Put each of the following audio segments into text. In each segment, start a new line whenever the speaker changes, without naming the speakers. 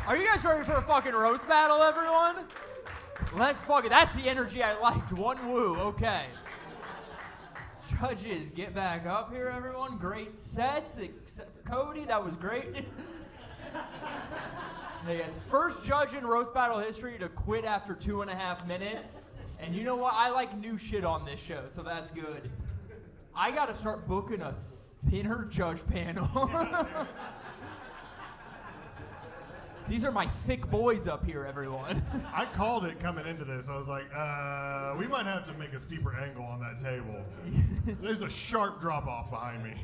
Are you guys ready for a fucking roast battle, everyone? Let's fucking, that's the energy I liked. One woo, okay. Judges, get back up here, everyone. Great sets. Cody, that was great. Hey guys, first judge in roast battle history to quit after 2.5 minutes. And you know what? I like new shit on this show, so that's good. I gotta start booking a thinner judge panel. These are my thick boys up here, everyone.
I called it coming into this. I was like, we might have to make a steeper angle on that table. There's a sharp drop off behind me.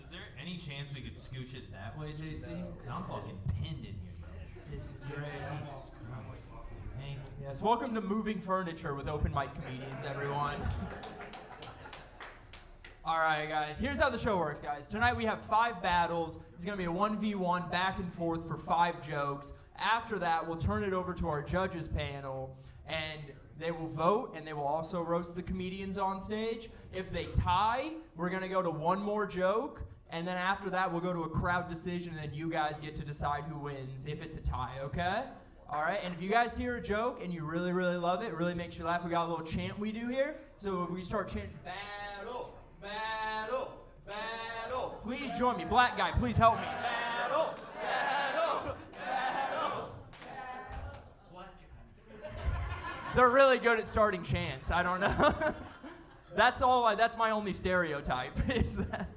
Is there any chance we could scooch it that way, JC? Because I'm fucking pinned in here, bro.
This is great.
Jesus Christ. Hey.
Yes, welcome to Moving Furniture with open mic comedians, everyone. All right, guys, here's how the show works, guys. Tonight we have 5 battles. It's going to be a 1v1 back and forth for 5 jokes. After that, we'll turn it over to our judges panel, and they will vote, and they will also roast the comedians on stage. If they tie, we're going to go to one more joke, and then after that, we'll go to a crowd decision, and then you guys get to decide who wins if it's a tie, okay? All right, and if you guys hear a joke and you really, really love it, it really makes you laugh, we got a little chant we do here. So if we start chanting, battle, battle, battle. Please join me. Black guy, please help me. Battle, battle, battle. Black guy. They're really good at starting chants. I don't know. That's my only stereotype is that.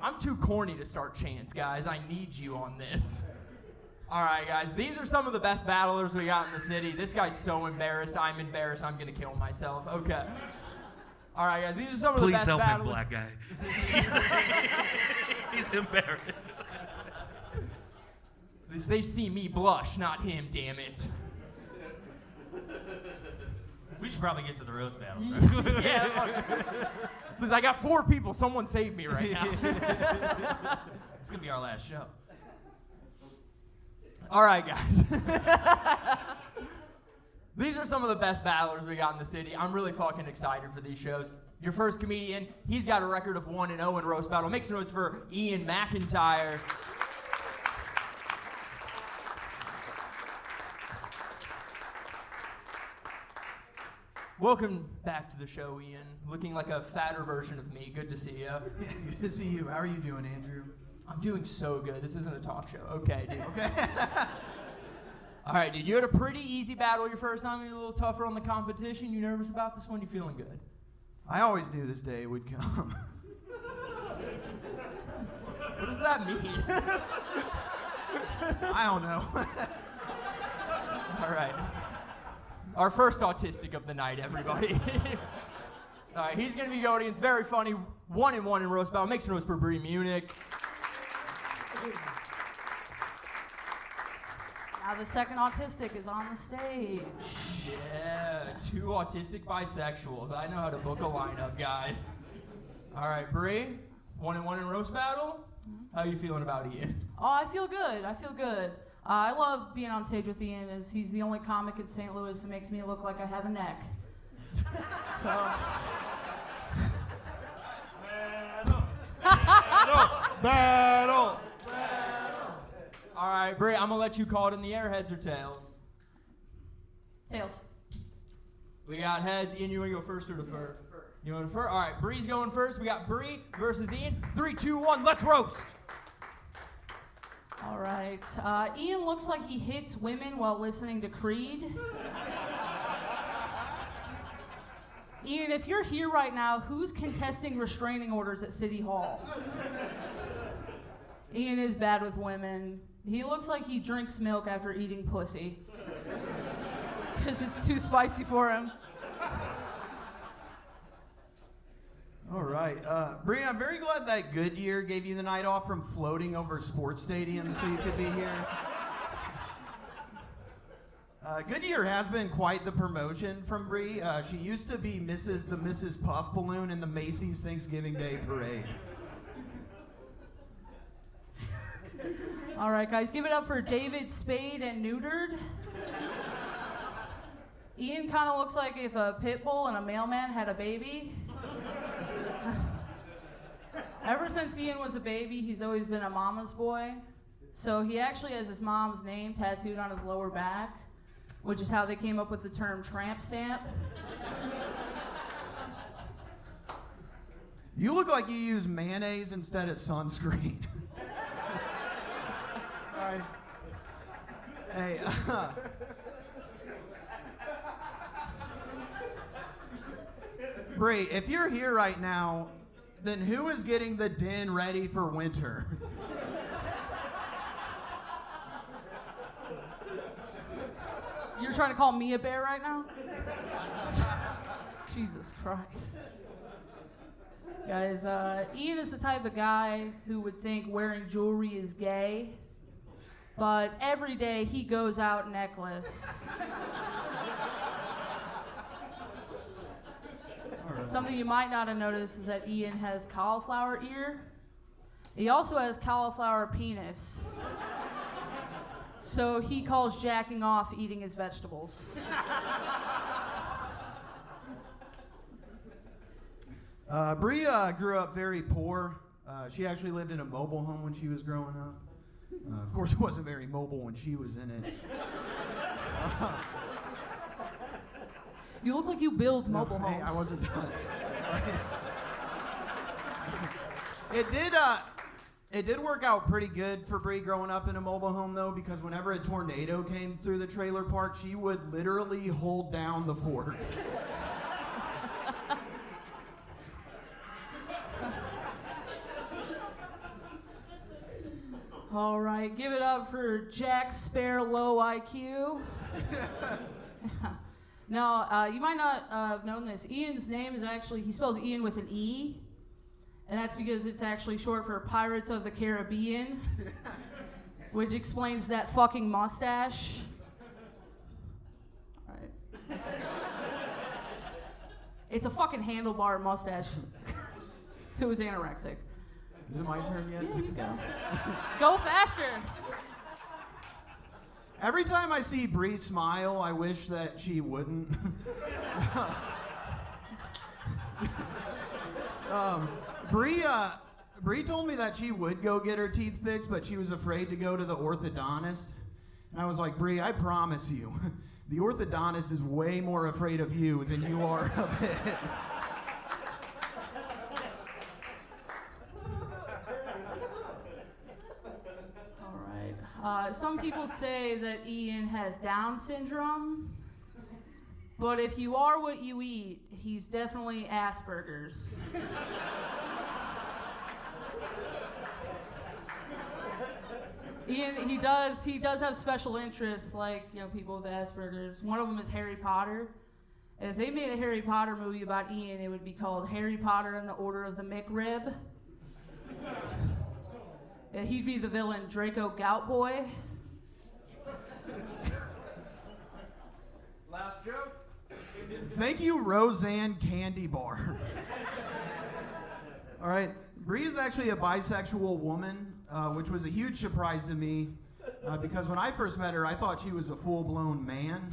I'm too corny to start chants, guys. I need you on this. All right, guys. These are some of the best battlers we got in the city. This guy's so embarrassed. I'm embarrassed. I'm going to kill myself. Okay. All right, guys, these are some of the best battles.
Please help him, black guy. He's embarrassed.
They see me blush, not him, damn it.
We should probably get to the roast battle. Right?
Yeah. Because I got 4 people. Someone save me right now.
It's going to be our last show.
All right, guys. These are some of the best battlers we got in the city. I'm really fucking excited for these shows. Your first comedian, he's got a record of 1-0 in roast battle. Make some noise for Ian McIntyre. Welcome back to the show, Ian. Looking like a fatter version of me. Good to see you.
Good to see you. How are you doing, Andrew?
I'm doing so good. This isn't a talk show. Okay, dude.
Okay.
All right, dude. You had a pretty easy battle your first time. You're a little tougher on the competition. You nervous about this one? You feeling good?
I always knew this day would come.
What does that mean?
I don't know.
All right. Our first autistic of the night, everybody. All right, he's going to be going against very funny 1-1 in roast battle. Make some noise for Bree Munich.
Now the second autistic is on the stage.
Yeah, 2 autistic bisexuals. I know how to book a lineup, guys. All right, Bree, 1-1 in roast battle. How you feeling about Ian?
Oh, I feel good. I love being on stage with Ian, as he's the only comic in St. Louis that makes me look like I have a neck. So.
Battle!
All right, Bree, I'm going to let you call it in the air, heads or tails?
Tails.
We got heads. Ian, you want to go first or defer? You want to defer? All right, Bree's going first. We got Bree versus Ian. 3, 2, 1, let's roast.
All right. Ian looks like he hits women while listening to Creed. Ian, if you're here right now, who's contesting restraining orders at City Hall? Ian is bad with women. He looks like he drinks milk after eating pussy. Because it's too spicy for him.
All right. Bree, I'm very glad that Goodyear gave you the night off from floating over sports stadiums so you could be here. Goodyear has been quite the promotion from Bree. She used to be the Mrs. Puff Balloon in the Macy's Thanksgiving Day Parade.
All right, guys, give it up for David Spade and Neutered. Ian kind of looks like if a pit bull and a mailman had a baby. Ever since Ian was a baby, he's always been a mama's boy. So he actually has his mom's name tattooed on his lower back, which is how they came up with the term tramp stamp.
You look like you use mayonnaise instead of sunscreen. All right. Hey, Bree, if you're here right now, then who is getting the den ready for winter?
You're trying to call me a bear right now? Jesus Christ. Guys, Ian is the type of guy who would think wearing jewelry is gay, but every day he goes out necklace. Something you might not have noticed is that Ian has cauliflower ear. He also has cauliflower penis. So he calls jacking off eating his vegetables.
Bree grew up very poor. She actually lived in a mobile home when she was growing up. Of course, it wasn't very mobile when she was in it.
You look like you build mobile homes.
Hey, I wasn't done. It did work out pretty good for Bree growing up in a mobile home, though, because whenever a tornado came through the trailer park, she would literally hold down the fort.
All right, give it up for Jack Spare Low IQ. Now, you might not have known this. Ian's name is actually, he spells Ian with an E, and that's because it's actually short for Pirates of the Caribbean, which explains that fucking mustache. All right. It's a fucking handlebar mustache. It was anorexic.
Is it my turn yet?
Yeah, you go. Go faster.
Every time I see Bree smile, I wish that she wouldn't. Bree told me that she would go get her teeth fixed, but she was afraid to go to the orthodontist. And I was like, Bree, I promise you, the orthodontist is way more afraid of you than you are of it.
Some people say that Ian has Down syndrome, but if you are what you eat, he's definitely Asperger's. Ian, he does have special interests, like, you know, people with Asperger's. One of them is Harry Potter. If they made a Harry Potter movie about Ian, it would be called Harry Potter and the Order of the McRib. Yeah, he'd be the villain, Draco Goutboy.
Last joke.
Thank you, Roseanne Candy Bar. All right, Bree is actually a bisexual woman, which was a huge surprise to me, because when I first met her, I thought she was a full-blown man.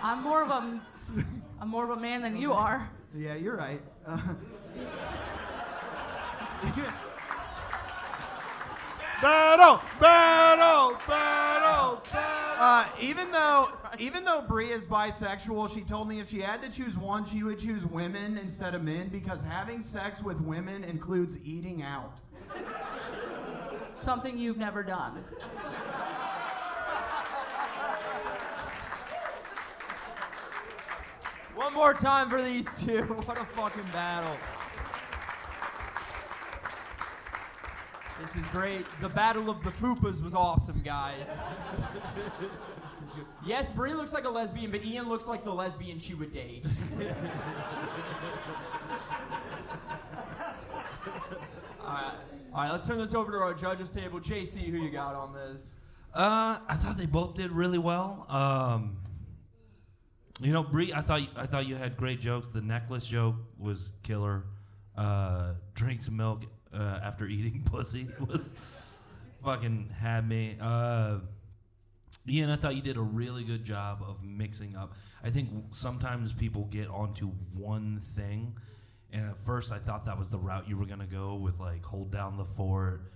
I'm more of a man than you are.
Yeah, you're right.
Battle!
Even though Bree is bisexual, she told me if she had to choose one, she would choose women instead of men, because having sex with women includes eating out.
Something you've never done.
One more time for these two. What a fucking battle. This is great. The Battle of the Fupas was awesome, guys. Yes, Bree looks like a lesbian, but Ian looks like the lesbian she would date. All right, let's turn this over to our judges table. JC, who you got on this?
I thought they both did really well. You know, Bree, I thought you had great jokes. The necklace joke was killer. Drink some milk after eating pussy was fucking had me. Ian, I thought you did a really good job of mixing up. I think sometimes people get onto one thing, and at first I thought that was the route you were gonna go with, like, hold down the fort,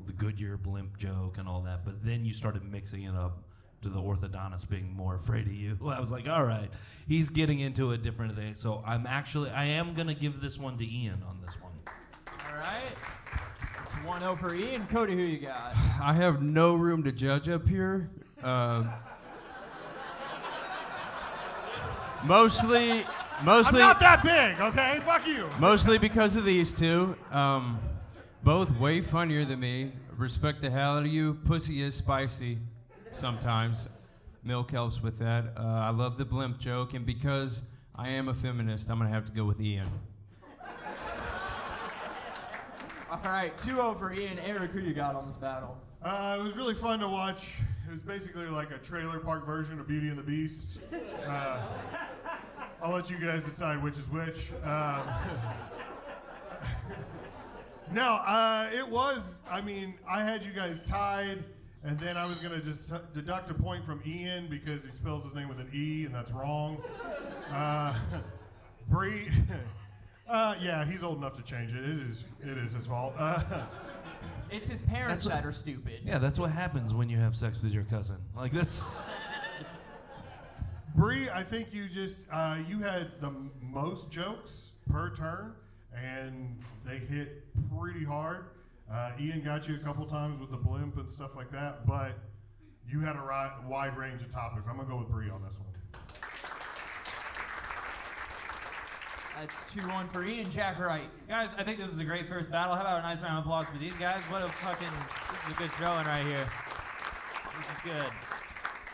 the Goodyear blimp joke and all that, but then you started mixing it up to the orthodontist being more afraid of you. I was like, all right, he's getting into a different thing. So I am gonna give this one to Ian on this one.
All right. It's 1-0 for Ian. Cody, who you got?
I have no room to judge up here. Mostly.
I'm not that big, okay? Fuck you.
Mostly because of these two. Both way funnier than me. Respect the hell out of you. Pussy is spicy sometimes. Milk helps with that. I love the blimp joke, and because I am a feminist, I'm going to have to go with Ian.
All right, 2-0 for Ian. Eric, who you got on this battle?
It was really fun to watch. It was basically like a trailer park version of Beauty and the Beast. I'll let you guys decide which is which. No, it was, I mean, I had you guys tied, and then I was going to just deduct a point from Ian because he spells his name with an E, and that's wrong. Bree, yeah, he's old enough to change it. It is his fault.
It's his parents that are stupid.
Yeah, that's what happens when you have sex with your cousin. Like, that's...
Bree, I think you just, you had the most jokes per turn, and they hit pretty hard. Ian got you a couple times with the blimp and stuff like that, but you had a wide range of topics. I'm going to go with Bree on this one.
That's 2-1 for Ian. Jack Wright.
Guys, I think this was a great first battle. How about a nice round of applause for these guys? What a fucking, this is a good showing right here. This is good.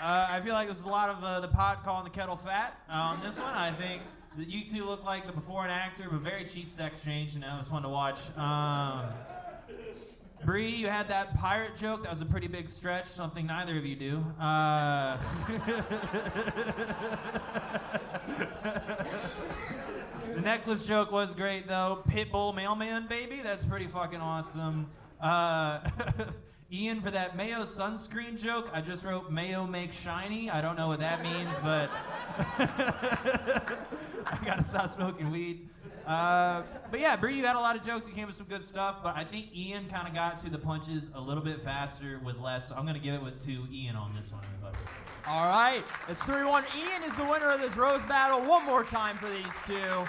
I feel like this is a lot of the pot calling the kettle fat. This one, I think that you two look like the before and after, but very cheap sex change, and it was fun to watch. Bree, you had that pirate joke. That was a pretty big stretch, something neither of you do. The necklace joke was great, though. Pitbull mailman, baby. That's pretty fucking awesome. Ian, for that mayo sunscreen joke, I just wrote mayo make shiny. I don't know what that means, but I gotta stop smoking weed. But yeah, Bree, you had a lot of jokes. You came with some good stuff, but I think Ian kind of got to the punches a little bit faster with less, so I'm gonna give it to Ian on this one, everybody.
All right, it's 3-1. Ian is the winner of this roast battle. One more time for these two.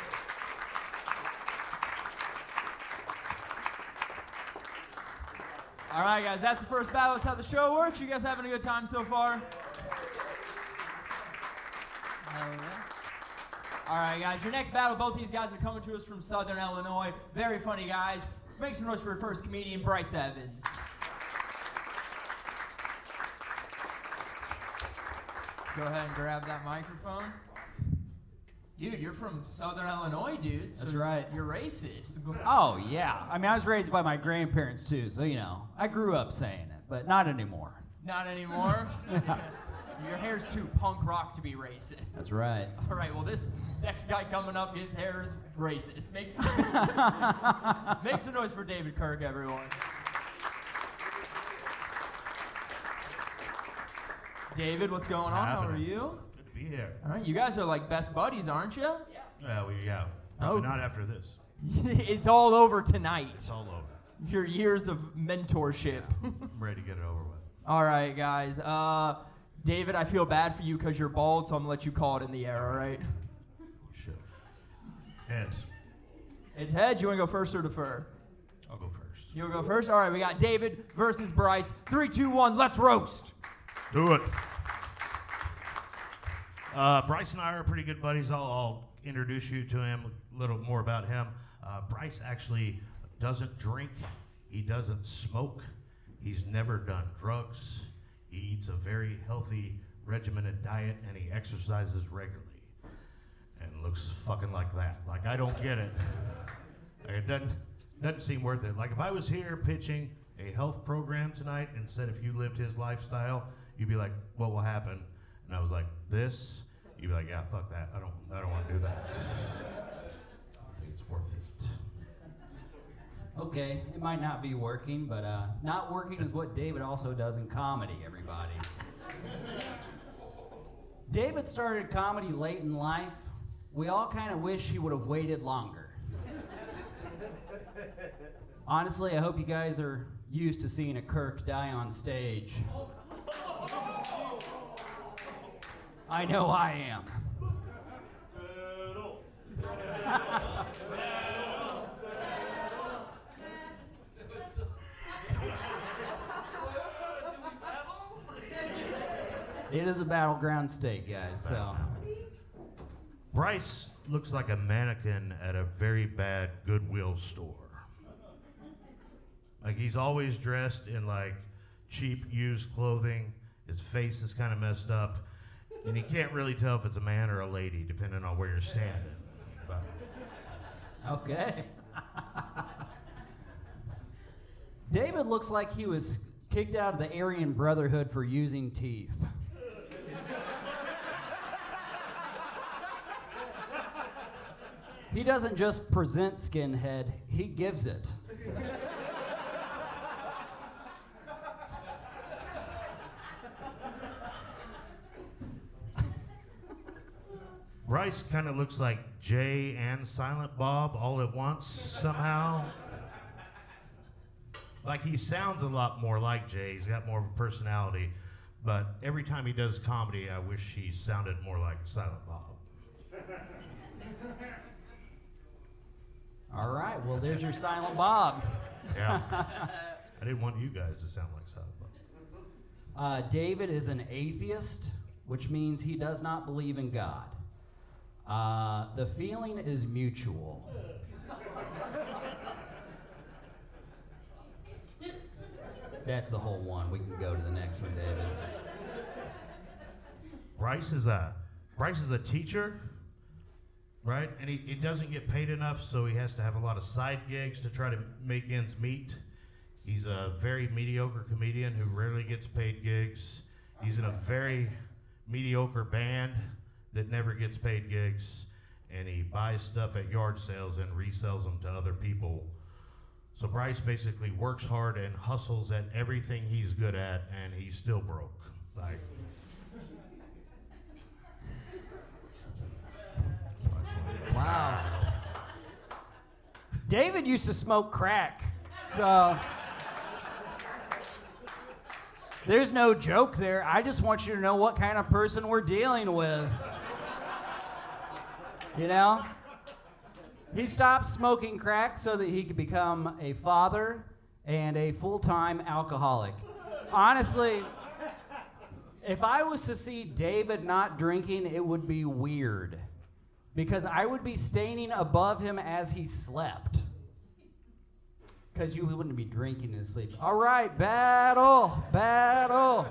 All right, guys, that's the first battle. That's how the show works. You guys having a good time so far? All right, guys, your next battle, both these guys are coming to us from Southern Illinois. Very funny guys. Make some noise for your first comedian, Bryce Evans. Go ahead and grab that microphone. Dude, you're from Southern Illinois, dude. So
That's right.
You're racist.
Oh, yeah. I mean, I was raised by my grandparents, too, so, you know, I grew up saying it, but not anymore.
Not anymore? Your hair's too punk rock to be racist.
That's right.
All right, well, this next guy coming up, his hair is racist. Make some noise for David Kirk, everyone. David, what's going on? How are you?
Good to be here.
All right, you guys are like best buddies, aren't you?
Yeah.
Oh.
But not after this.
It's all over tonight.
It's all over.
Your years of mentorship.
I'm ready to get it over with.
All right, guys. David, I feel bad for you because you're bald, so I'm going to let you call it in the air, all right?
Sure. Heads.
It's heads. You want to go first or defer?
I'll go first.
You'll go first? All right, we got David versus Bryce. 3, 2, 1, let's roast.
Do it. Bryce and I are pretty good buddies. I'll introduce you to him, a little more about him. Bryce actually doesn't drink. He doesn't smoke. He's never done drugs. He eats a very healthy, regimented diet, and he exercises regularly. And looks fucking like that. Like, I don't get it. Like, it doesn't seem worth it. Like, if I was here pitching a health program tonight and said if you lived his lifestyle, you'd be like, what will happen? And I was like, this. You'd be like, yeah, fuck that. I don't want to do that. I think it's worth it.
Okay, it might not be working, but not working is what David also does in comedy, everybody. David started comedy late in life. We all kind of wish he would have waited longer. Honestly, I hope you guys are used to seeing a Kirk die on stage. I know I am. It is a battleground state, guys, so.
Bryce looks like a mannequin at a very bad Goodwill store. Like, he's always dressed in like cheap used clothing. His face is kind of messed up, and you can't really tell if it's a man or a lady depending on where you're standing. But
Okay. David looks like he was kicked out of the Aryan Brotherhood for using teeth. He doesn't just present skinhead, he gives it.
Bryce kind of looks like Jay and Silent Bob all at once somehow. Like, he sounds a lot more like Jay. He's got more of a personality. But every time he does comedy, I wish he sounded more like Silent Bob.
All right, well, there's your Silent Bob.
Yeah. I didn't want you guys to sound like Silent Bob.
David is an atheist, which means he does not believe in God. The feeling is mutual. That's a whole one. We can go to the next one, David.
Bryce is a teacher, right? And he doesn't get paid enough, so he has to have a lot of side gigs to try to make ends meet. He's a very mediocre comedian who rarely gets paid gigs. He's in a very mediocre band that never gets paid gigs, and he buys stuff at yard sales and resells them to other people. So Bryce basically works hard and hustles at everything he's good at, and he's still broke. Like,
Wow. David used to smoke crack, so there's no joke there. I just want you to know what kind of person we're dealing with. You know? He stopped smoking crack so that he could become a father and a full-time alcoholic. Honestly, if I was to see David not drinking, it would be weird, because I would be standing above him as he slept. Because you wouldn't be drinking in his sleep. All right, battle.
I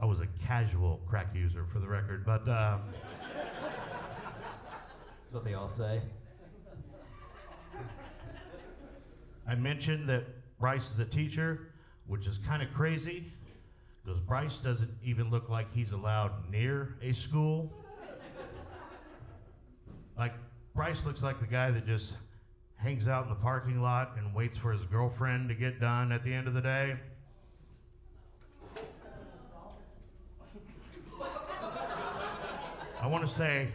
was a casual crack user, for the record, but
That's what they all say.
I mentioned that Bryce is a teacher, which is kind of crazy, because Bryce doesn't even look like he's allowed near a school. Like, Bryce looks like the guy that just hangs out in the parking lot and waits for his girlfriend to get done at the end of the day. I want to say,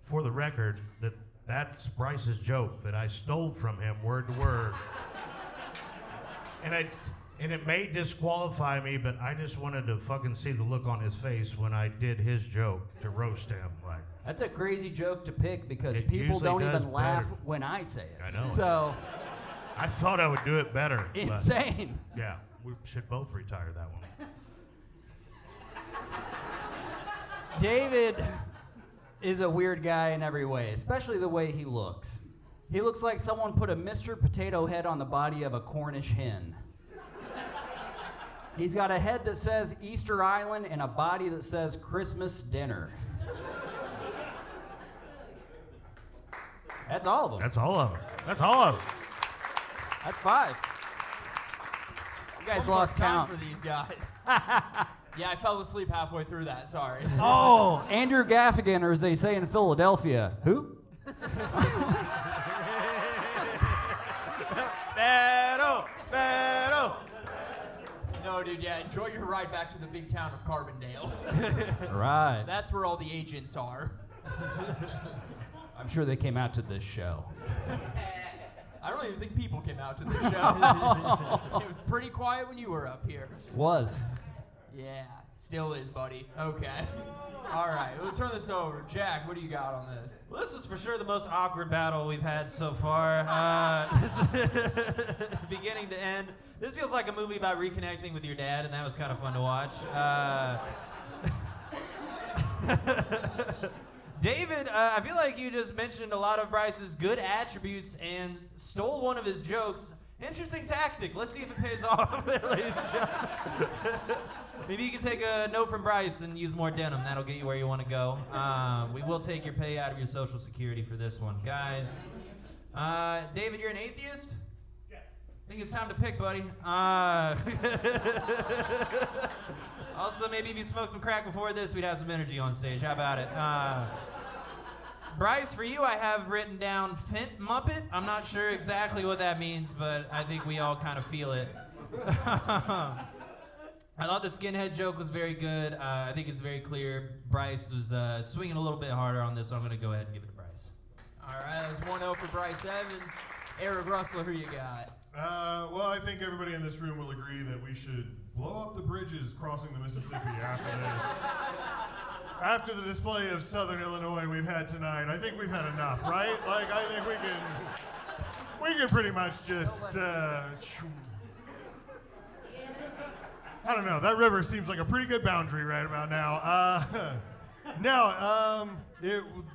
for the record, that that's Bryce's joke that I stole from him word to word. And it may disqualify me, but I just wanted to fucking see the look on his face when I did his joke to roast him. Like,
That's a crazy joke to pick because
It
people
usually
don't
does
even laugh
better.
when I say it.
I know.
So,
I thought I would do it better. but
insane.
yeah, we should both retire that one.
David is a weird guy in every way, especially the way he looks. He looks like someone put a Mr. Potato Head on the body of a Cornish hen. He's got a head that says Easter Island and a body that says Christmas dinner. That's all of them.
That's all of them. That's all of them.
That's 5. You guys
One more
lost
time
count.
for these guys. Yeah, I fell asleep halfway through that. Sorry.
Oh, Andrew Gaffigan, or as they say in Philadelphia, who?
Battle!
No, dude. Yeah, enjoy your ride back to the big town of Carbondale.
Right.
That's where all the agents are.
I'm sure they came out to this show.
I don't even think people came out to the show. It was pretty quiet when you were up here.
Was.
Yeah, still is, buddy. Okay. All right, we'll turn this over. Jack, what do you got on this?
Well, this was for sure the most awkward battle we've had so far. Beginning to end. This feels like a movie about reconnecting with your dad, and that was kind of fun to watch. David, I feel like you just mentioned a lot of Bryce's good attributes and stole one of his jokes. Interesting tactic. Let's see if it pays off, ladies and gentlemen. Maybe you can take a note from Bryce and use more denim. That'll get you where you want to go. We will take your pay out of your Social Security for this one. Guys, David, you're an atheist? Yeah. I think it's time to pick, buddy. Also, maybe if you smoked some crack before this, we'd have some energy on stage. How about it? Bryce, for you, I have written down Fint Muppet. I'm not sure exactly what that means, but I think we all kind of feel it. I thought the skinhead joke was very good. I think it's very clear Bryce was swinging a little bit harder on this, so I'm going to go ahead and give it to Bryce.
All right, that was 1-0 for Bryce Evans. Eric Rueseler, who you got?
Well, I think everybody in this room will agree that we should blow up the bridges crossing the Mississippi after this. After the display of Southern Illinois we've had tonight, I think we've had enough, right? Like, I think we can pretty much just, I don't know, that river seems like a pretty good boundary right about now.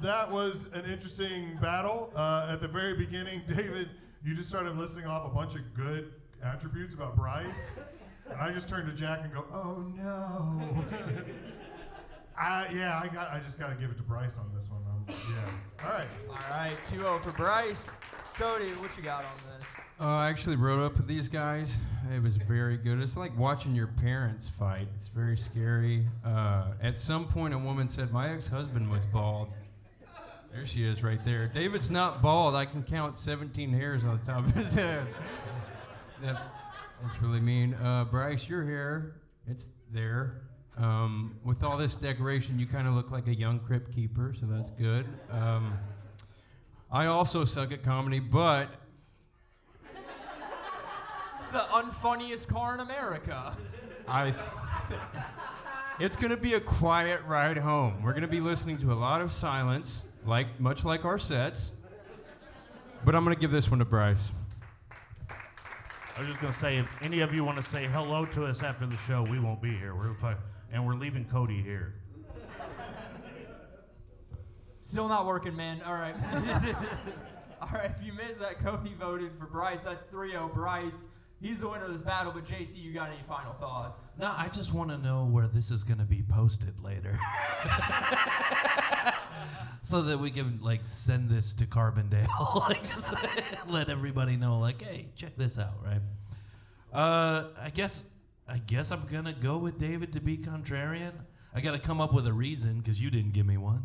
That was an interesting battle. At the very beginning, David, you just started listing off a bunch of good attributes about Bryce. And I just turned to Jack and go, oh no. I just got to give it to Bryce on this one. All right.
All right, 2-0 for Bryce. Cody, what you got on this?
I actually rode up with these guys. It was very good. It's like watching your parents fight. It's very scary. At some point, a woman said, my ex-husband was bald. There she is right there. David's not bald. I can count 17 hairs on the top of his head. That's really mean. Bryce, your hair, it's there. With all this decoration, you kind of look like a young crypt keeper, so that's good. I also suck at comedy, but
It's the unfunniest car in America.
It's going to be a quiet ride home. We're going to be listening to a lot of silence, much like our sets. But I'm going to give this one to Bryce.
I was just going to say, if any of you want to say hello to us after the show, we won't be here. We're leaving Cody here.
Still not working, man. All right. All right, if you missed that, Cody voted for Bryce. That's 3-0 Bryce. He's the winner of this battle, but JC, you got any final thoughts?
No, I just want to know where this is going to be posted later. So that we can, send this to Carbondale. Just let everybody know, hey, check this out, right? I guess I'm going to go with David to be contrarian. I got to come up with a reason, because you didn't give me one.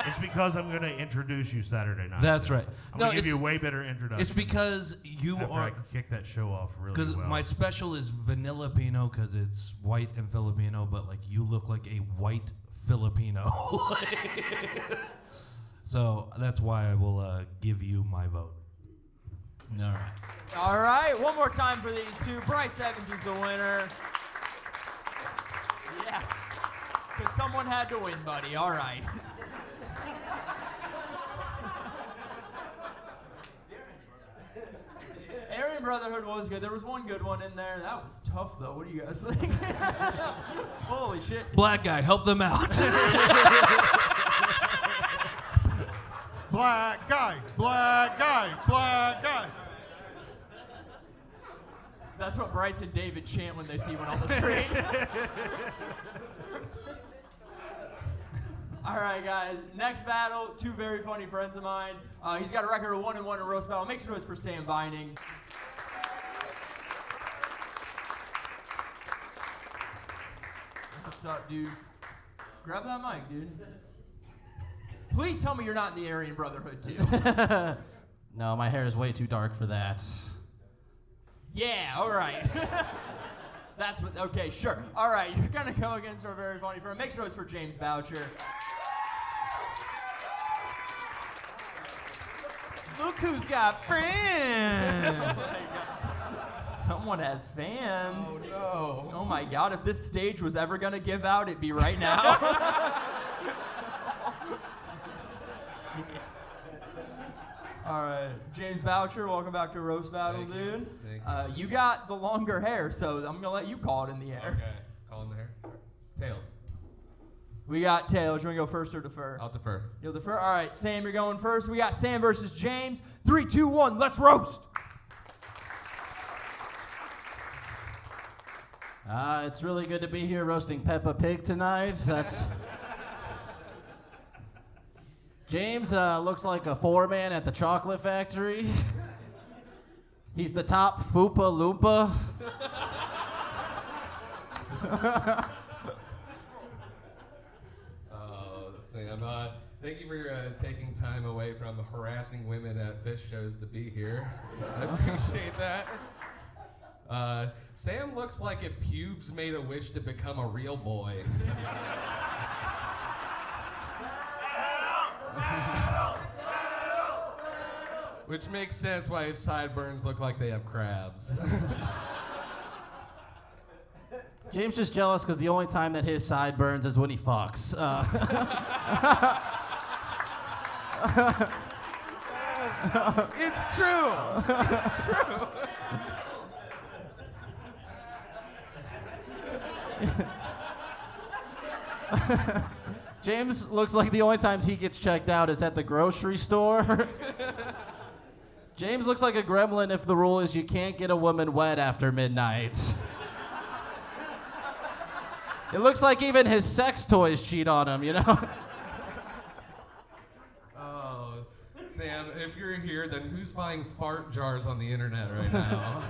It's because I'm going to introduce you Saturday night.
That's right.
I'm going to give you a way better introduction.
It's because you
after
are...
I kick that show off really well.
Because my special is vanilla Pinot because it's white and Filipino, but you look like a white Filipino. So that's why I will give you my vote. All right.
All right, one more time for these two. Bryce Evans is the winner. Yeah, because someone had to win, buddy. All right. Aryan Brotherhood was good. There was one good one in there. That was tough, though. What do you guys think? Holy shit.
Black guy, help them out.
Black guy, black guy, black guy.
That's what Bryce and David chant when they see one on the street. All right, guys. Next battle, two very funny friends of mine. He's got a record of 1-1 in roast battle. Make sure it's for Sam Binding. What's up, dude? Grab that mic, dude. Please tell me you're not in the Aryan Brotherhood, too.
No, my hair is way too dark for that.
Yeah, all right. That's what, okay, sure. All right, you're going to go against our very funny friend. Make sure it's for James Boucher.
Look who's got friends.
Someone has fans.
Oh no.
Oh my God, if this stage was ever gonna give out, it'd be right now. All right, James Boucher, welcome back to Roast Battle,
Thank you.
dude.
Thank
You got the longer hair, so I'm gonna let you call it in the air.
Okay. Call in the hair. Tails.
We got Tails. You wanna go first or defer?
I'll defer.
You'll defer? All right, Sam, you're going first. We got Sam versus James. 3, 2, 1, let's roast.
It's really good to be here roasting Peppa Pig tonight. That's James looks like a foreman at the chocolate factory. He's the top Foopa Loompa.
Sam, thank you for taking time away from harassing women at fish shows to be here. I appreciate that. Sam looks like if pubes made a wish to become a real boy. Which makes sense why his sideburns look like they have crabs.
James just jealous because the only time that his side burns is when he fucks.
It's true. It's true.
James looks like the only times he gets checked out is at the grocery store. James looks like a gremlin if the rule is you can't get a woman wet after midnight. It looks like even his sex toys cheat on him, you know?
Oh, Sam, if you're here, then who's buying fart jars on the internet right now?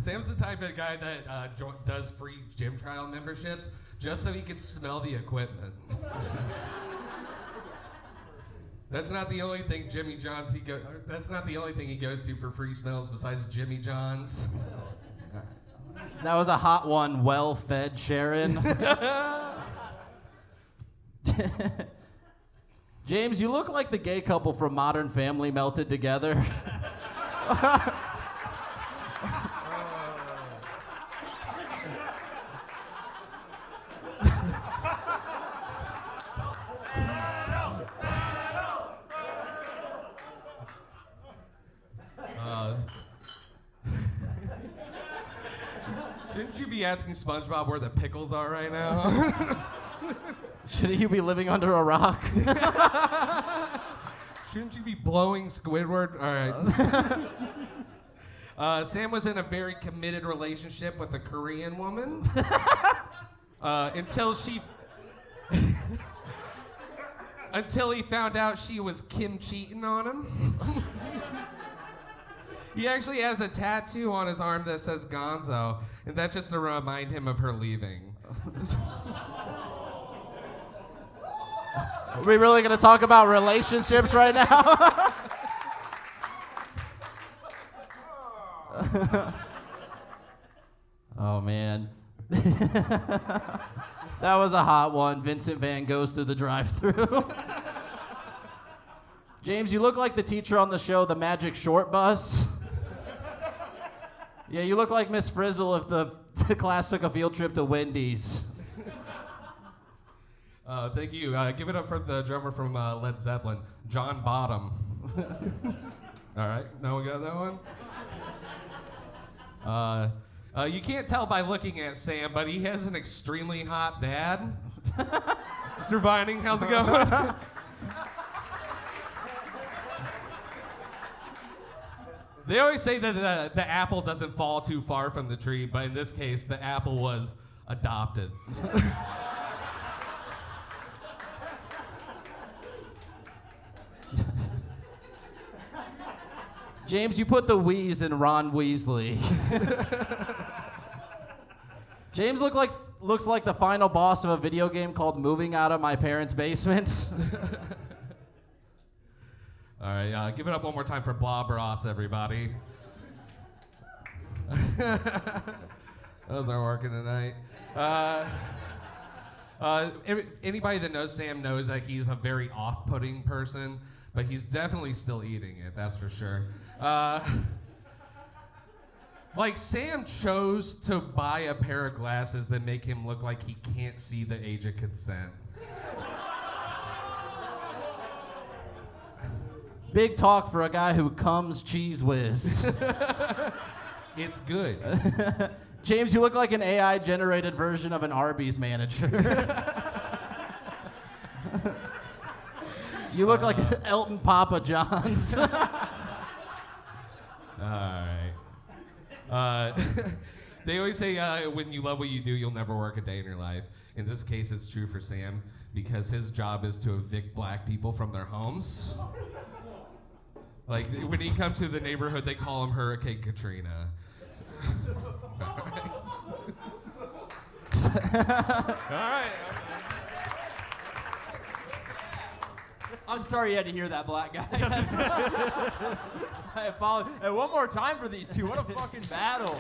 Sam's the type of guy that does free gym trial memberships just so he can smell the equipment. That's not the only thing That's not the only thing he goes to for free smells besides Jimmy John's.
That was a hot one, well-fed Sharon. James, you look like the gay couple from Modern Family melted together.
Shouldn't you be asking SpongeBob where the pickles are right now?
Shouldn't you be living under a rock?
Shouldn't you be blowing Squidward? All right. Sam was in a very committed relationship with a Korean woman until he found out she was Kim cheating on him. He actually has a tattoo on his arm that says Gonzo, and that's just to remind him of her leaving.
Are we really going to talk about relationships right now? Oh, man. That was a hot one. Vincent Van goes through the drive-thru. James, you look like the teacher on the show, The Magic Short Bus. Yeah, you look like Miss Frizzle if the class took a field trip to Wendy's.
Thank you. Give it up for the drummer from Led Zeppelin, John Bottom. All right, now we got that one. You can't tell by looking at Sam, but he has an extremely hot dad. Mr. Vining, how's it going? They always say that the apple doesn't fall too far from the tree, but in this case, the apple was adopted.
James, you put the wheeze in Ron Weasley. James looks like the final boss of a video game called Moving Out of My Parents' Basement.
All right, give it up one more time for Bob Ross, everybody. Those aren't working tonight. Anybody that knows Sam knows that he's a very off-putting person, but he's definitely still eating it, that's for sure. Like, Sam chose to buy a pair of glasses that make him look like he can't see the age of consent.
Big talk for a guy who comes cheese whiz.
It's good.
James, you look like an AI-generated version of an Arby's manager. You look like Elton Papa John's.
All right. They always say when you love what you do, you'll never work a day in your life. In this case, it's true for Sam because his job is to evict black people from their homes. Like, when he comes to the neighborhood, they call him Hurricane Katrina. All right.
I'm sorry you had to hear that, black guy. I apologize. Hey, one more time for these two. What a fucking battle.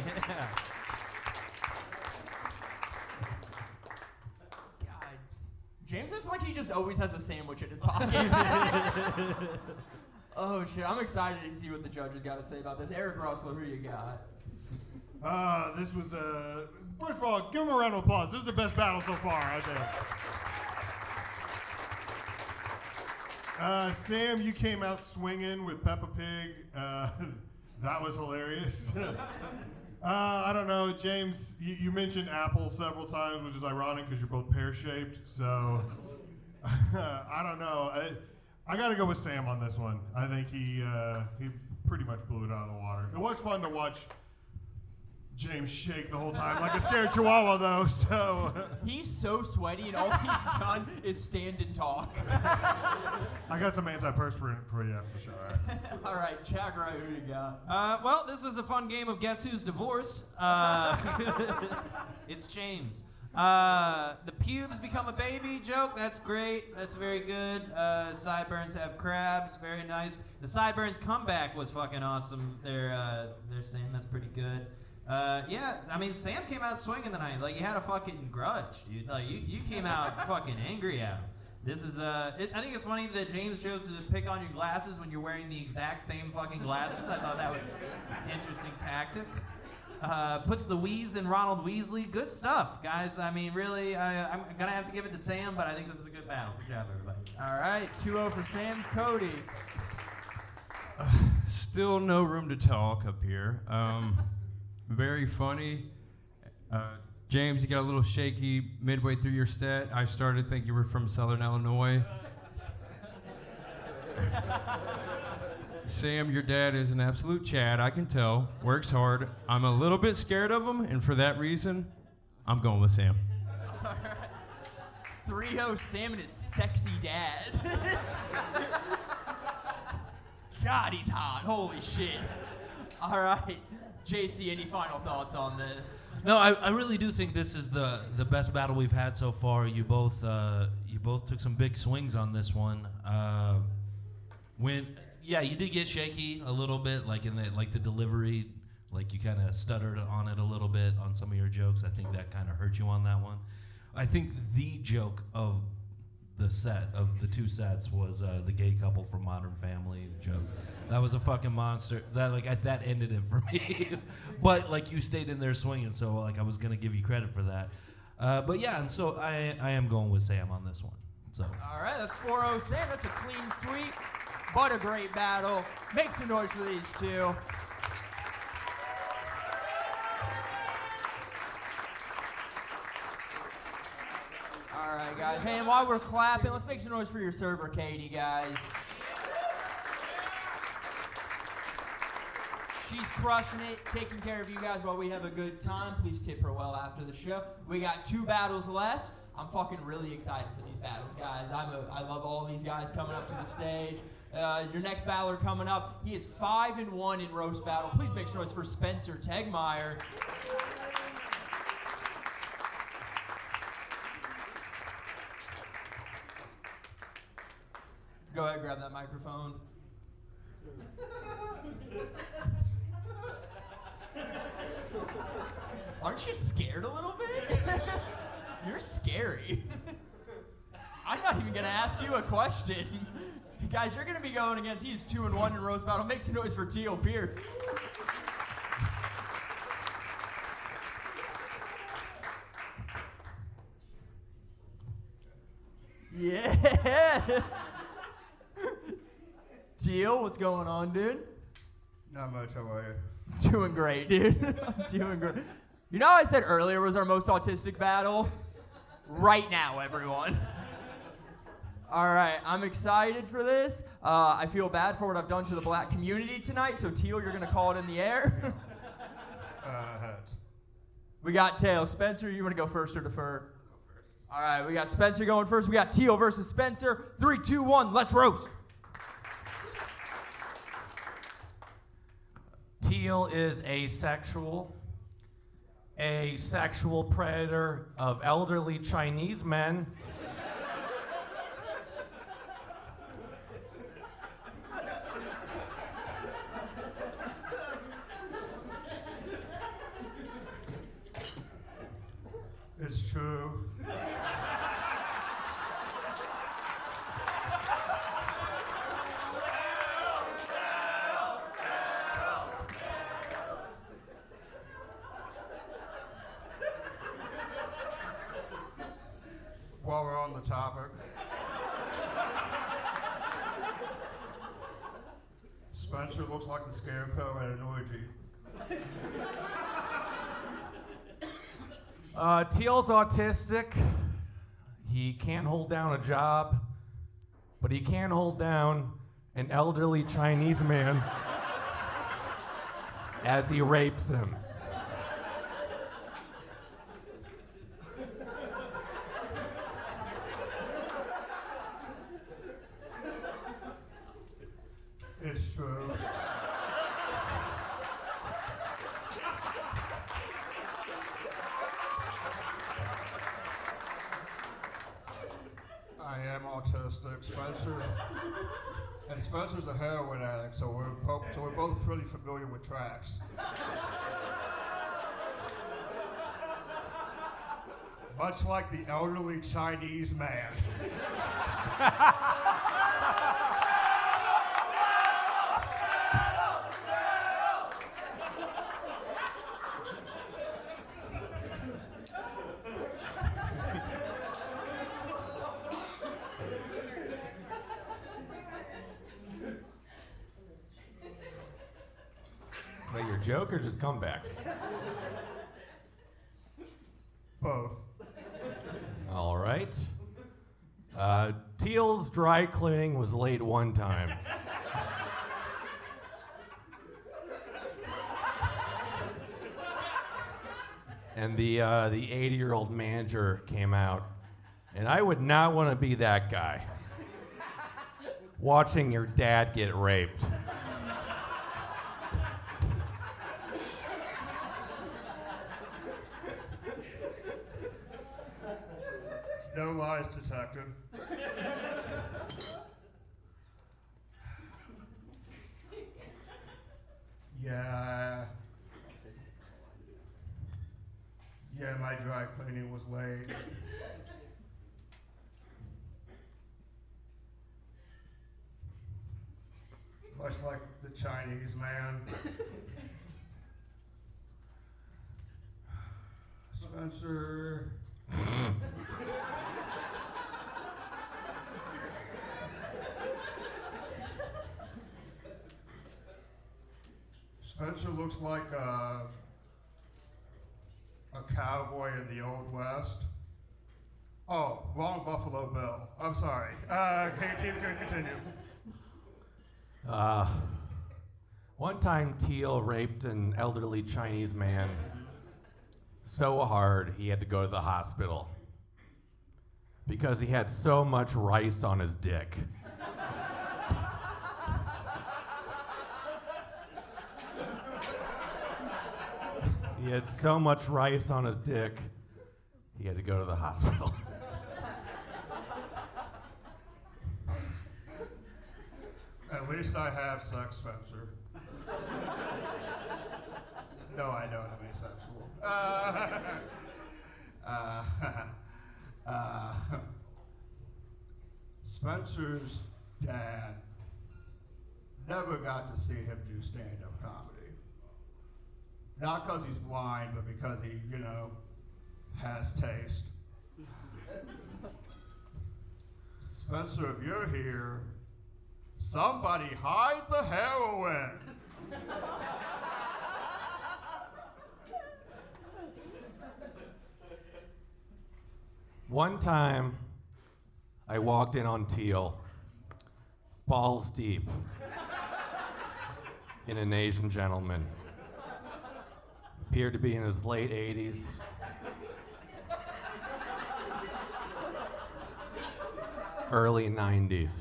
God. James is like he just always has a sandwich in his pocket. Oh, shit. I'm excited to see what the judges got to say about this. Eric Rueseler, who you got?
This was, first of all, give him a round of applause. This is the best battle so far, I think. Sam, you came out swinging with Peppa Pig. That was hilarious. I don't know, James, you mentioned Apple several times, which is ironic because you're both pear-shaped, so I don't know. I got to go with Sam on this one. I think he pretty much blew it out of the water. It was fun to watch James shake the whole time like a scared chihuahua, though, so.
He's so sweaty, and all he's done is stand and talk.
I got some antiperspirant for you after the show.
All right, Jack Wright, who you got?
Well, this was a fun game of Guess Who's Divorced. It's James. The pubes become a baby joke. That's great. That's very good. Sideburns have crabs. Very nice. The sideburns comeback was fucking awesome. They're saying that's pretty good. Yeah, I mean, Sam came out swinging tonight. Like, you had a fucking grudge, dude. Like, you came out fucking angry at him. This is, I think it's funny that James chose to pick on your glasses when you're wearing the exact same fucking glasses. I thought that was an interesting tactic. Puts the wheeze in Ronald Weasley. Good stuff, guys. I mean, really, I'm going to have to give it to Sam, but I think this is a good battle. Good job, everybody.
All right, 2-0 for Sam. Cody.
Still no room to talk up here. Very funny. James, you got a little shaky midway through your stat. I started to think you were from Southern Illinois. Sam, your dad is an absolute Chad, I can tell. Works hard. I'm a little bit scared of him, and for that reason, I'm going with Sam.
All right. 3-0 Sam and his sexy dad. God, he's hot. Holy shit. All right. JC, any final thoughts on this?
No, I really do think this is the best battle we've had so far. You both took some big swings on this one. You did get shaky a little bit, like in the delivery, like you kind of stuttered on it a little bit on some of your jokes. I think that kind of hurt you on that one. I think the joke of the two sets was the gay couple from Modern Family joke. That was a fucking monster. That ended it for me. But like you stayed in there swinging, so like I was gonna give you credit for that. But yeah, and so I am going with Sam on this one. So.
All right, that's 4-0 Sam. That's a clean sweep, but a great battle. Make some noise for these two. All right, guys. Hey, and while we're clapping, let's make some noise for your server, Katie, guys. She's crushing it, taking care of you guys while we have a good time. Please tip her well after the show. We got 2 battles left. I'm fucking really excited for these battles, guys. I love all these guys coming up to the stage. Your next battler coming up, he is 5-1 in roast battle. Please make some noise for Spencer Tegmeyer. Go ahead, grab that microphone. Aren't you scared a little bit? You're scary. I'm not even gonna ask you a question. Guys, you're gonna be going against, he's 2-1 in roast battle. Make some noise for Teal Pierce. Yeah. Teal, what's going on, dude?
Not much, how are you?
Doing great, dude. Doing great. You know how I said earlier was our most autistic battle? Right now, everyone. All right, I'm excited for this. I feel bad for what I've done to the black community tonight, so Teal, you're gonna call it in the air.
Heads.
We got tails. Spencer, you wanna go first or defer? All right, we got Spencer going first. We got Teal versus Spencer. 3, 2, 1, let's roast.
Teal is asexual, a sexual predator of elderly Chinese men.
It's true. While we're on the topic, Spencer looks like the scarecrow at an orgy.
Teal's autistic. He can't hold down a job, but he can hold down an elderly Chinese man as he rapes him.
It's true. I am autistic. Spencer's a heroin addict, so we're both pretty familiar with tracks. Much like the elderly Chinese man.
Wait, your joke or just comebacks?
Both.
All right. Teal's dry cleaning was late one time. And the 80-year-old manager came out, and I would not want to be that guy. Watching your dad get raped.
No lies detected. Yeah, my dry cleaning was late. Much like the Chinese man. Spencer. Spencer looks like a cowboy in the Old West. Oh, wrong Buffalo Bill. I'm sorry. Continue.
One time Teal raped an elderly Chinese man so hard he had to go to the hospital because he had so much rice on his dick. He had so much rice on his dick, he had to go to the hospital.
At least I have sex, Spencer. No, I don't. I'm asexual. Spencer's dad never got to see him do stand-up comedy. Not because he's blind, but because he, has taste. Spencer, if you're here, somebody hide the heroin.
One time, I walked in on Teal, balls deep, in an Asian gentleman. Appeared to be in his late 80s. Early 90s.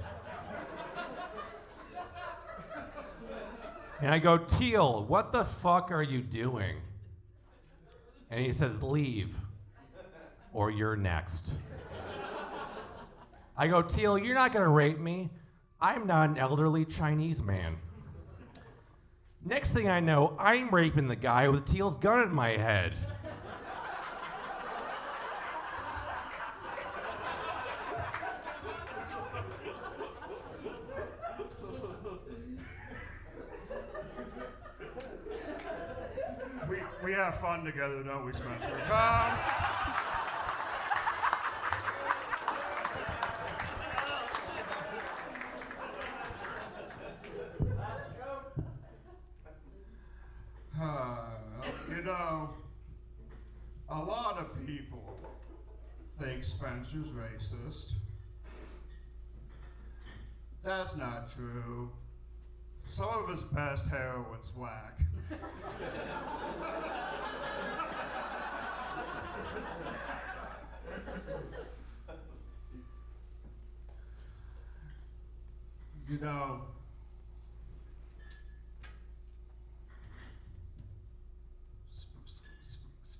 And I go, Teal, what the fuck are you doing? And he says, leave, or you're next. I go, Teal, you're not gonna rape me. I'm not an elderly Chinese man. Next thing I know, I'm raping the guy with Teal's gun in my head.
We have fun together, don't we, Spencer? A lot of people think Spencer's racist. That's not true. Some of his best heroin's black.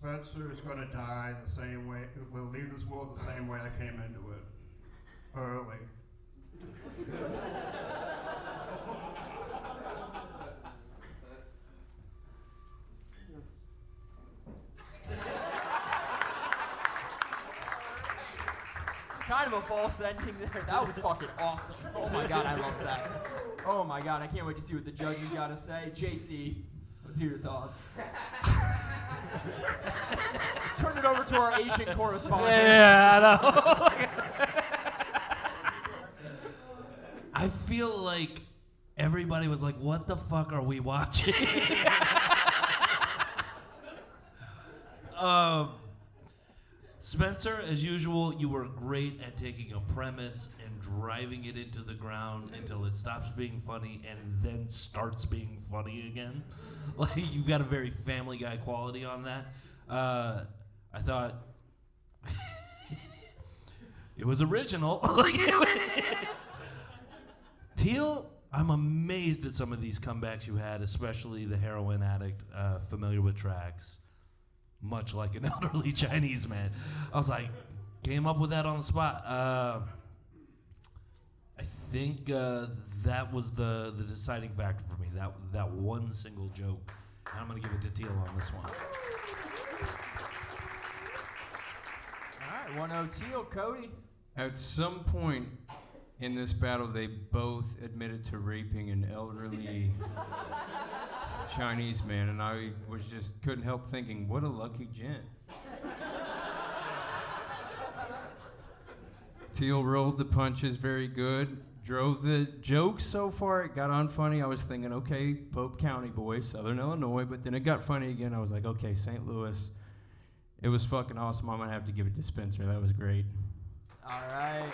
Spencer is going to die the same way, will leave this world the same way I came into it. Early.
Kind of a false ending there. That was fucking awesome. Oh my god, I love that. Oh my god, I can't wait to see what the judges got to say. JC, let's hear your thoughts. Turn it over to our Asian correspondent.
Yeah, I know. I feel like everybody was like, what the fuck are we watching? Spencer, as usual, you were great at taking a premise and driving it into the ground until it stops being funny and then starts being funny again. Like, you've got a very Family Guy quality on that. I thought it was original. Teal, I'm amazed at some of these comebacks you had, especially the heroin addict, familiar with tracks. Much like an elderly Chinese man. I was like, came up with that on the spot. I think that was the deciding factor for me, that one single joke. And I'm going to give it to Teal on this one.
All right, 1-0 Teal. Cody?
At some point in this battle, they both admitted to raping an elderly Chinese man, and I couldn't help thinking, what a lucky gent. Teal rolled the punches very good, drove the jokes so far, it got unfunny. I was thinking, okay, Pope County boys, Southern Illinois, but then it got funny again. I was like, okay, St. Louis. It was fucking awesome. I'm gonna have to give it to Spencer. That was great.
All right.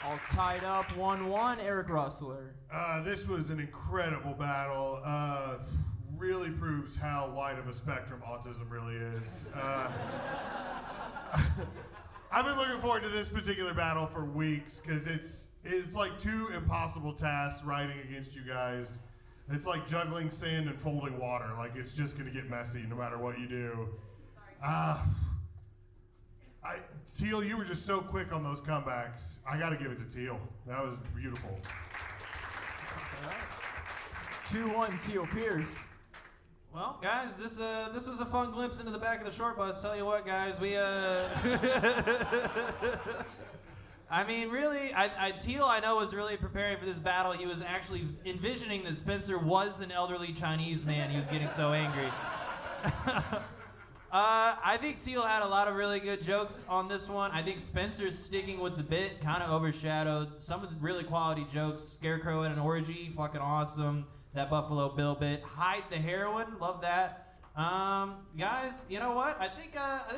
All tied up 1-1. Eric Rueseler.
This was an incredible battle. Really proves how wide of a spectrum autism really is. I've been looking forward to this particular battle for weeks because it's like two impossible tasks riding against you guys. It's like juggling sand and folding water. Like, it's just gonna get messy no matter what you do. Teal, you were just so quick on those comebacks. I got to give it to Teal. That was beautiful.
2-1 Teal Pierce.
Well, guys, this was a fun glimpse into the back of the short bus. Tell you what, guys, we I mean, really, Teal, I know, was really preparing for this battle. He was actually envisioning that Spencer was an elderly Chinese man. He was getting so angry. I think Teal had a lot of really good jokes on this one. I think Spencer's sticking with the bit kind of overshadowed some of the really quality jokes. Scarecrow at an orgy, fucking awesome. That Buffalo Bill bit. Hide the heroin, love that. Guys, you know what? I think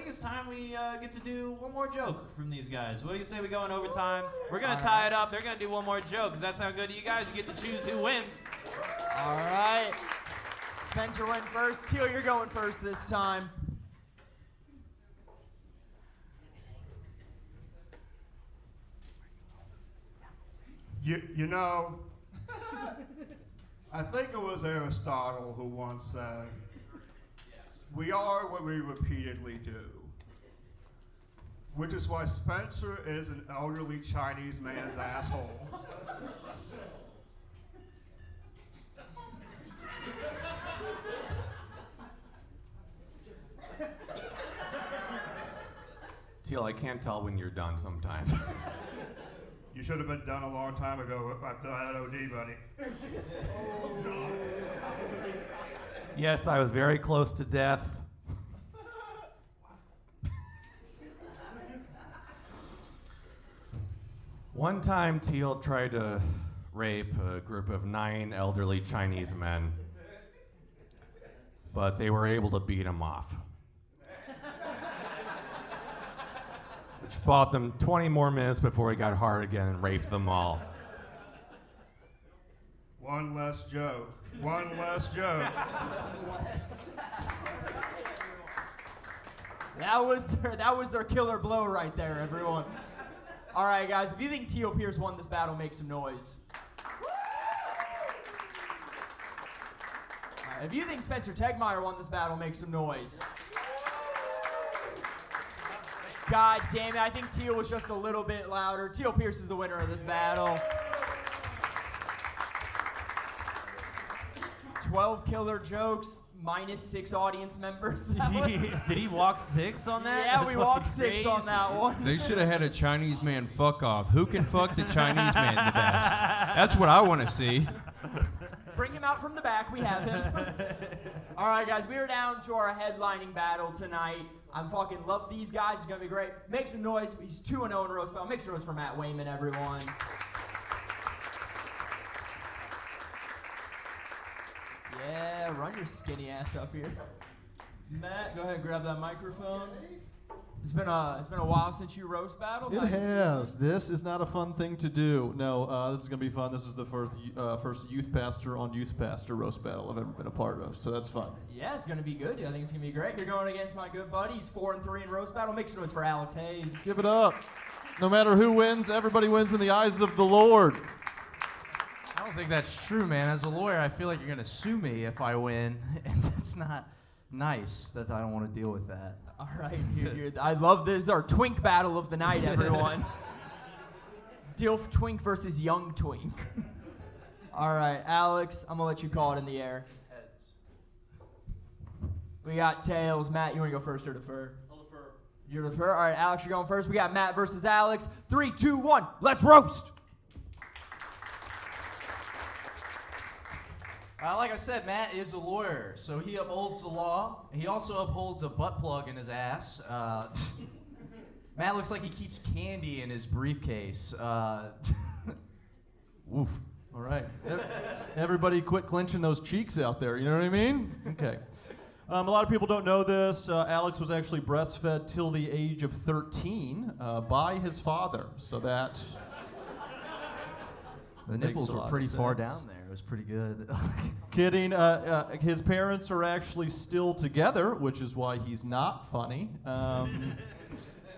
it's time we get to do one more joke from these guys. What do you say we go in overtime? We're gonna tie it up. They're gonna do one more joke. Does that sound good to you guys? You get to choose who wins.
All right. Spencer went first. Teal, you're going first this time.
You know, I think it was Aristotle who once said, "We are what we repeatedly do," which is why Spencer is an elderly Chinese man's asshole.
Teal, I can't tell when you're done sometimes.
You should have been done a long time ago after that OD, buddy.
Yes, I was very close to death. One time, Teal tried to rape a group of 9 elderly Chinese men, but they were able to beat him off, which bought them 20 more minutes before he got hard again and raped them all.
One less joke. One less joke.
That was their killer blow right there, everyone. All right, guys, if you think Teal Pierce won this battle, make some noise. All right, if you think Spencer Tegmeyer won this battle, make some noise. God damn it, I think Teal was just a little bit louder. Teal Pierce is the winner of this battle. 12 killer jokes, -6 audience members.
Did he walk 6 on that?
Yeah,
That's
we walked
fucking
6 on that one.
They should have had a Chinese man fuck off. Who can fuck the Chinese man the best? That's what I want to see.
Bring him out from the back. We have him. All right, guys, we are down to our headlining battle tonight. I'm fucking love these guys. It's going to be great. Make some noise. He's 2-0 in roast battle. Make some noise for Matt Wayman, everyone. Yeah, run your skinny ass up here. Matt, go ahead and grab that microphone. It's been a while since you roast battled.
It has. This is not a fun thing to do. No, this is gonna be fun. This is the first youth pastor on youth pastor roast battle I've ever been a part of, so that's fun.
Yeah, it's gonna be good. I think it's gonna be great. You're going against my good buddy. He's 4-3 in roast battle. Make some noise for Alex Hayes.
Give it up. No matter who wins, everybody wins in the eyes of the Lord.
I don't think that's true, man. As a lawyer, I feel like you're gonna sue me if I win, and that's not nice. I don't want to deal with that.
All right, I love this. Our twink battle of the night, everyone. Dilf Twink versus Young Twink. All right, Alex, I'm gonna let you call it in the air.
Heads.
We got tails. Matt, you wanna go first or defer? I'll defer. You're defer. All right, Alex, you're going first. We got Matt versus Alex. 3, 2, 1. Let's roast.
Like I said, Matt is a lawyer, so he upholds the law. He also upholds a butt plug in his ass. Matt looks like he keeps candy in his briefcase.
Woof. All right. Everybody quit clenching those cheeks out there, you know what I mean? Okay. A lot of people don't know this. Alex was actually breastfed till the age of 13 by his father, so that
The nipples were pretty far down there. It was pretty good.
Kidding. His parents are actually still together, which is why he's not funny.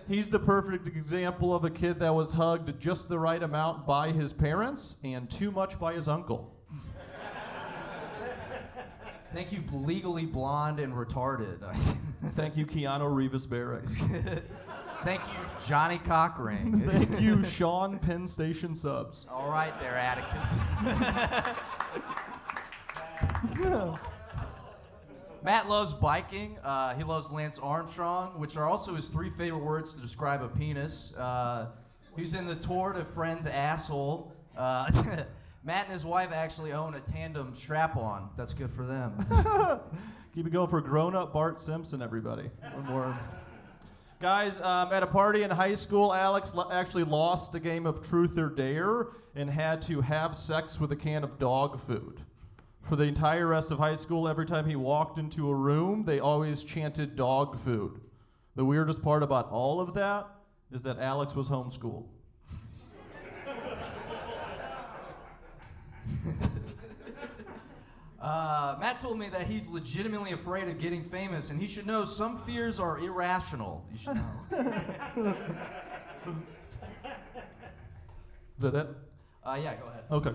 He's the perfect example of a kid that was hugged just the right amount by his parents and too much by his uncle.
Thank you, Legally Blonde and Retarded.
Thank you, Keanu Reeves Barracks.
Thank you, Johnny Cockring.
Thank you, Sean Penn Station Subs.
All right there, Atticus. Matt loves biking. He loves Lance Armstrong, which are also his 3 favorite words to describe a penis. He's in the Tour de Friends asshole. Matt and his wife actually own a tandem strap-on. That's good for them.
Keep it going for grown-up Bart Simpson, everybody. One more. Guys, at a party in high school, Alex actually lost a game of Truth or Dare and had to have sex with a can of dog food. For the entire rest of high school, every time he walked into a room, they always chanted dog food. The weirdest part about all of that is that Alex was homeschooled.
Matt told me that he's legitimately afraid of getting famous, and he should know some fears are irrational. You should know.
Is that it?
Yeah, go ahead.
Okay.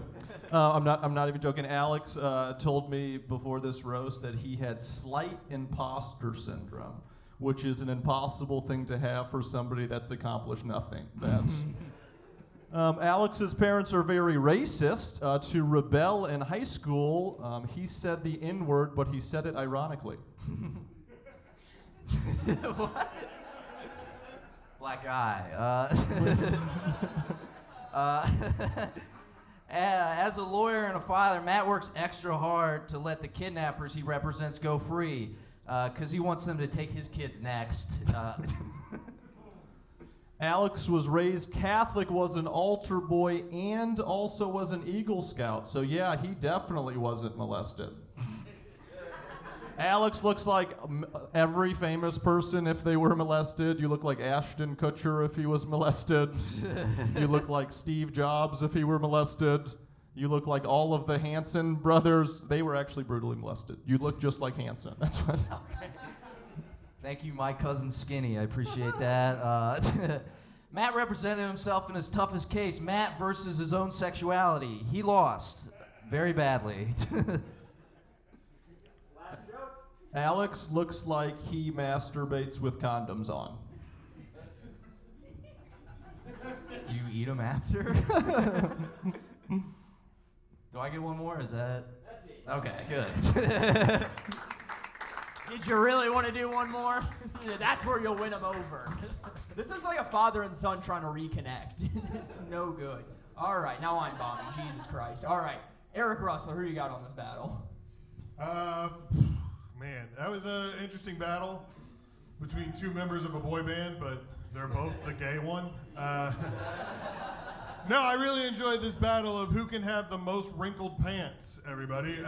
I'm not even joking. Alex told me before this roast that he had slight imposter syndrome, which is an impossible thing to have for somebody that's accomplished nothing. That's Alex's parents are very racist. To rebel in high school, he said the N-word, but he said it ironically.
What? Black guy. As a lawyer and a father, Matt works extra hard to let the kidnappers he represents go free, because he wants them to take his kids next.
Alex was raised Catholic, was an altar boy, and also was an Eagle Scout. So yeah, he definitely wasn't molested. Alex looks like every famous person if they were molested. You look like Ashton Kutcher if he was molested. You look like Steve Jobs if he were molested. You look like all of the Hanson brothers. They were actually brutally molested. You look just like Hanson. That's what.
Okay. Thank you, my cousin Skinny. I appreciate that. Matt represented himself in his toughest case, Matt versus his own sexuality. He lost very badly.
Alex looks like he masturbates with condoms on.
Do you eat them after? Do I get one more? Is that? That's it. Okay, good.
Did you really want to do one more? That's where you'll win them over. This is like a father and son trying to reconnect. It's no good. All right, now I'm bombing. Jesus Christ. All right, Eric Rueseler, who you got on this battle?
Man, that was an interesting battle between 2 members of a boy band, but they're both the gay one. No, I really enjoyed this battle of who can have the most wrinkled pants, everybody.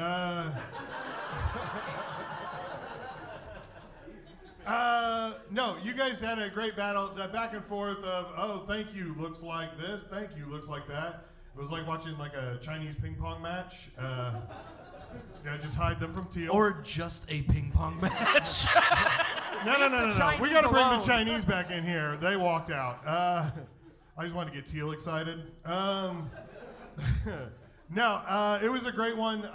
No, you guys had a great battle. The back and forth of, oh, thank you looks like this, thank you looks like that. It was like watching like a Chinese ping pong match. Yeah, just hide them from Teal.
Or just a ping pong match.
No. We got to bring the Chinese back in here. They walked out. I just wanted to get Teal excited. No, it was a great one.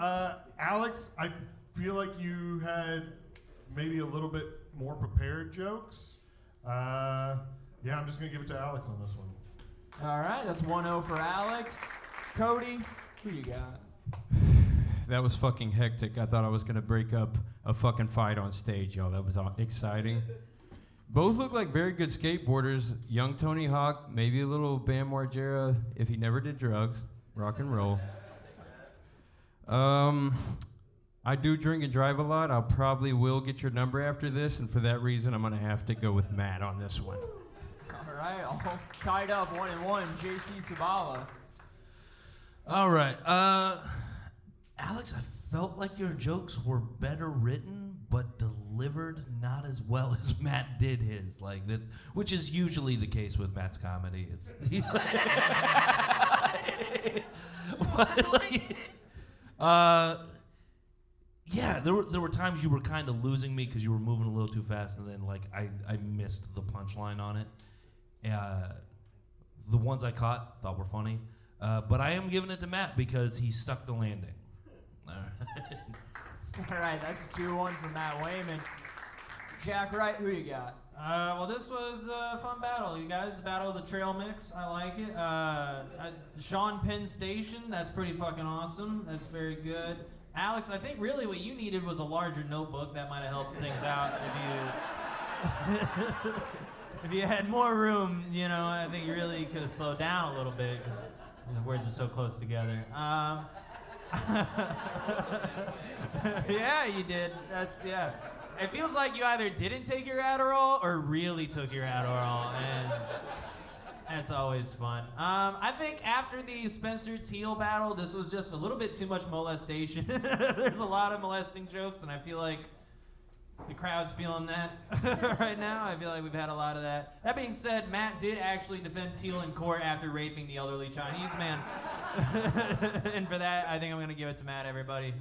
Alex, I feel like you had maybe a little bit more prepared jokes. Yeah, I'm just going to give it to Alex on this one.
All right, that's 1-0 for Alex. Cody, who you got?
That was fucking hectic. I thought I was going to break up a fucking fight on stage, y'all. That was exciting. Both look like very good skateboarders. Young Tony Hawk, maybe a little Bam Margera if he never did drugs. Rock and roll. I do drink and drive a lot. I'll probably will get your number after this, and for that reason, I'm going to have to go with Matt on this one.
All right, all tied up 1-1. JC Sibala.
All right. Alex, I felt like your jokes were better written, but delivered not as well as Matt did his. Like that, which is usually the case with Matt's comedy. It's yeah, there were times you were kind of losing me because you were moving a little too fast, and then like I missed the punchline on it. The ones I caught thought were funny, but I am giving it to Matt because he stuck the landing.
All right, that's 2-1 for Matt Wayman. Jack Wright, who you got?
Well, this was a fun battle, you guys. Battle of the Trail Mix. I like it. Sean Penn Station. That's pretty fucking awesome. That's very good. Alex, I think really what you needed was a larger notebook. That might have helped things out if you if you had more room. You know, I think you really could have slowed down a little bit because the words were so close together. Yeah, you did. Yeah. It feels like you either didn't take your Adderall or really took your Adderall, and that's always fun. I think after the Spencer Teal battle, this was just a little bit too much molestation. There's a lot of molesting jokes, and I feel like the crowd's feeling that right now. I feel like we've had a lot of that. That being said, Matt did actually defend Teal in court after raping the elderly Chinese man. And for that, I think I'm going to give it to Matt, everybody.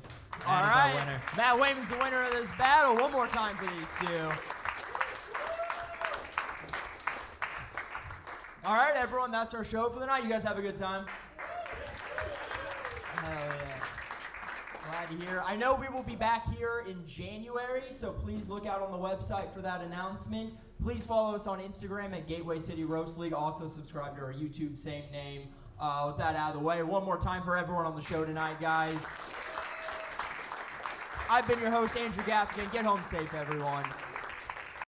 All
Matt is
right.
our winner.
Matt Wayman's the winner of this battle. One more time for these two. All right, everyone, that's our show for the night. You guys have a good time? Hell yeah. Glad to hear. I know we will be back here in January, so please look out on the website for that announcement. Please follow us on Instagram at Gateway City Roast League. Also subscribe to our YouTube, same name. With that out of the way, one more time for everyone on the show tonight, guys. I've been your host, Andrew Gaffigan. Get home safe, everyone.